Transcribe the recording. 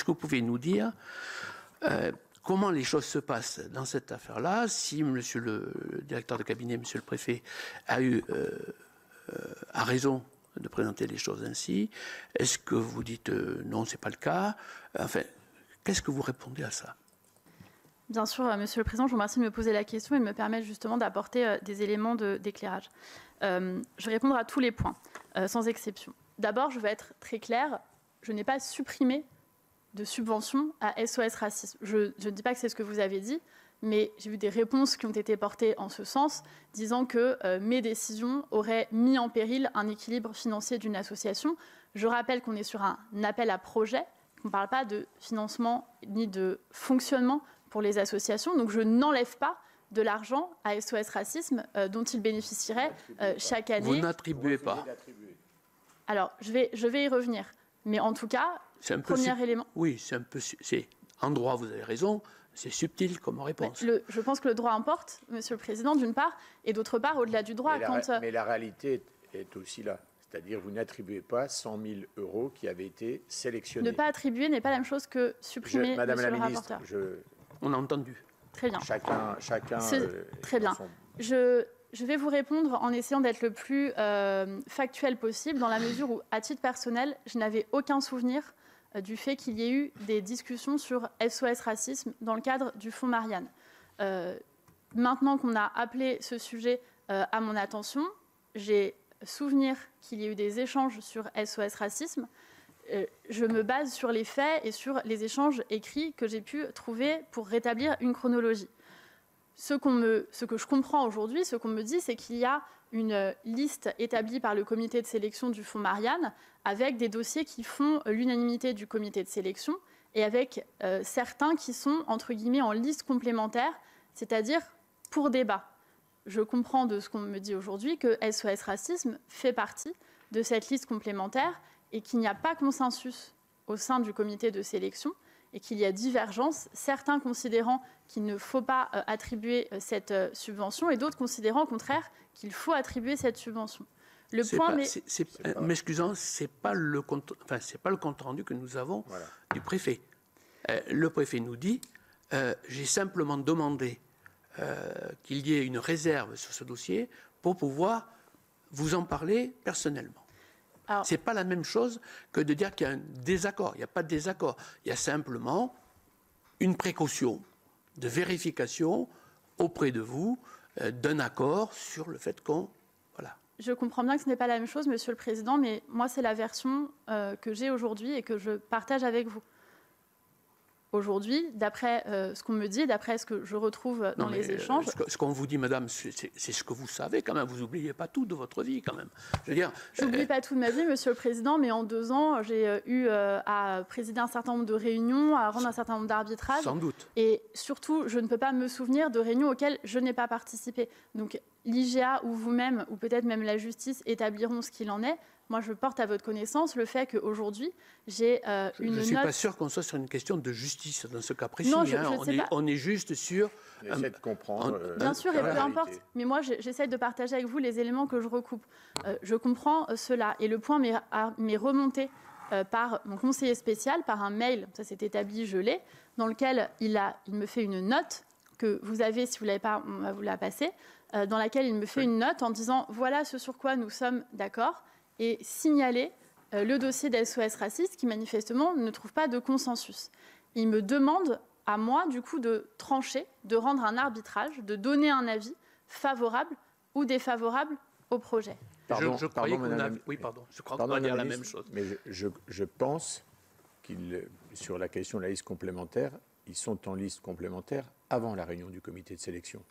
Est-ce que vous pouvez nous dire comment les choses se passent dans cette affaire-là? Si monsieur le directeur de cabinet, monsieur le préfet, a raison de présenter les choses ainsi, est-ce que vous dites non, c'est pas le cas? Enfin, qu'est-ce que vous répondez à ça? Bien sûr, Monsieur le Président, je vous remercie de me poser la question et de me permettre justement d'apporter des éléments d'éclairage. Je vais répondre à tous les points, sans exception. D'abord, je vais être très claire, je n'ai pas supprimé de subventions à SOS Racisme. Je ne dis pas que c'est ce que vous avez dit, mais j'ai vu des réponses qui ont été portées en ce sens, disant que mes décisions auraient mis en péril un équilibre financier d'une association. Je rappelle qu'on est sur un appel à projet, qu'on ne parle pas de financement ni de fonctionnement pour les associations. Donc je n'enlève pas de l'argent à SOS Racisme dont il bénéficierait chaque année. Vous n'attribuez pas. Alors, je vais y revenir. Mais en tout cas, premier élément... Oui, c'est un peu... En droit, vous avez raison, c'est subtil comme réponse. Je pense que le droit importe, Monsieur le Président, d'une part, et d'autre part, au-delà du droit... Mais la réalité est aussi là. C'est-à-dire vous n'attribuez pas 100 000 € qui avaient été sélectionnés. Ne pas attribuer n'est pas la même chose que supprimer, Madame monsieur la le ministre, rapporteur. On a entendu. Très bien. Chacun très bien. Je vais vous répondre en essayant d'être le plus factuel possible, dans la mesure où, à titre personnel, je n'avais aucun souvenir du fait qu'il y ait eu des discussions sur SOS Racisme dans le cadre du Fonds Marianne. Maintenant qu'on a appelé ce sujet à mon attention, j'ai souvenir qu'il y ait eu des échanges sur SOS Racisme. Je me base sur les faits et sur les échanges écrits que j'ai pu trouver pour rétablir une chronologie. Ce que je comprends aujourd'hui, ce qu'on me dit, c'est qu'il y a une liste établie par le comité de sélection du Fonds Marianne avec des dossiers qui font l'unanimité du comité de sélection et avec certains qui sont, entre guillemets, en liste complémentaire, c'est-à-dire pour débat. Je comprends de ce qu'on me dit aujourd'hui que SOS Racisme fait partie de cette liste complémentaire et qu'il n'y a pas consensus au sein du comité de sélection et qu'il y a divergence, certains considérant qu'il ne faut pas attribuer cette subvention et d'autres considérant au contraire qu'il faut attribuer cette subvention. M'excusant, ce n'est pas le compte rendu que nous avons du préfet. Le préfet nous dit j'ai simplement demandé qu'il y ait une réserve sur ce dossier pour pouvoir vous en parler personnellement. Ce n'est pas la même chose que de dire qu'il y a un désaccord. Il n'y a pas de désaccord. Il y a simplement une précaution de vérification auprès de vous d'un accord sur le fait qu'on... Voilà. Je comprends bien que ce n'est pas la même chose, Monsieur le Président, mais moi, c'est la version que j'ai aujourd'hui et que je partage avec vous. Aujourd'hui, d'après ce qu'on me dit, d'après ce que je retrouve dans les échanges... Ce qu'on vous dit, madame, c'est ce que vous savez quand même. Vous n'oubliez pas tout de votre vie quand même. Je veux dire... Je n'oublie pas tout de ma vie, Monsieur le Président, mais en 2 ans, j'ai eu à présider un certain nombre de réunions, à rendre un certain nombre d'arbitrages. Sans doute. Et surtout, je ne peux pas me souvenir de réunions auxquelles je n'ai pas participé. Donc, l'IGA ou vous-même, ou peut-être même la justice, étableront ce qu'il en est. Moi, je porte à votre connaissance le fait qu'aujourd'hui, j'ai une note... Je ne suis pas sûr qu'on soit sur une question de justice dans ce cas précis. Non, on est juste sur... J'essaie de comprendre... Bien sûr, et peu importe. Mais moi, j'essaie de partager avec vous les éléments que je recoupe. Je comprends cela. Et le point m'est remonté par mon conseiller spécial, par un mail, ça s'est établi, je l'ai, dans lequel il me fait une note que vous avez, si vous ne l'avez pas, on va vous la passer, dans laquelle il me fait une note en disant « Voilà ce sur quoi nous sommes d'accord » et signaler le dossier d'SOS Racisme qui manifestement ne trouve pas de consensus. Il me demande à moi, du coup, de trancher, de rendre un arbitrage, de donner un avis favorable ou défavorable au projet. Je croyais qu'on a... Oui, pardon. Je crois qu'on va dire la même chose. Mais je pense sur la question de la liste complémentaire, ils sont en liste complémentaire avant la réunion du comité de sélection.